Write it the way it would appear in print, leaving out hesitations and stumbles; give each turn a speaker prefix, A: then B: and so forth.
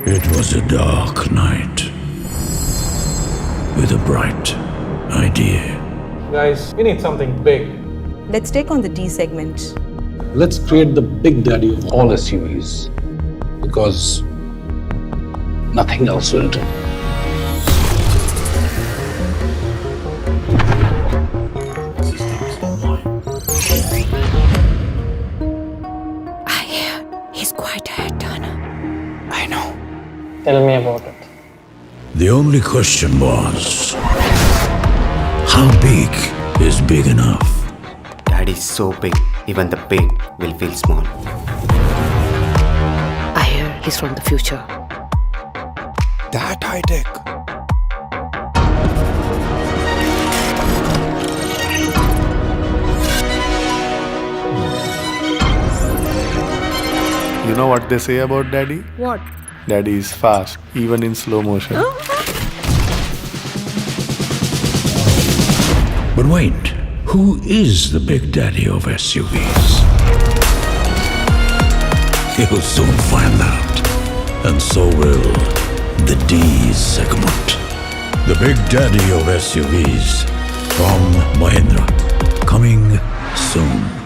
A: It was a dark night with a bright idea.
B: Guys, we need something big.
C: Let's take on the D segment.
D: Let's create the big daddy of all SUVs because nothing else will do.
C: I hear he's quite a head turner.
A: I know.
B: Tell me about it.
A: The only question was, how big is big enough?
E: Daddy's so big, even the pig will feel small.
C: I hear he's from the future.
A: That high tech.
F: You know what they say about Daddy?
C: What?
F: Daddy is fast, even in slow motion.
A: But wait, who is the big daddy of SUVs? You'll soon find out. And so will the D segment. The big daddy of SUVs from Mahindra. Coming soon.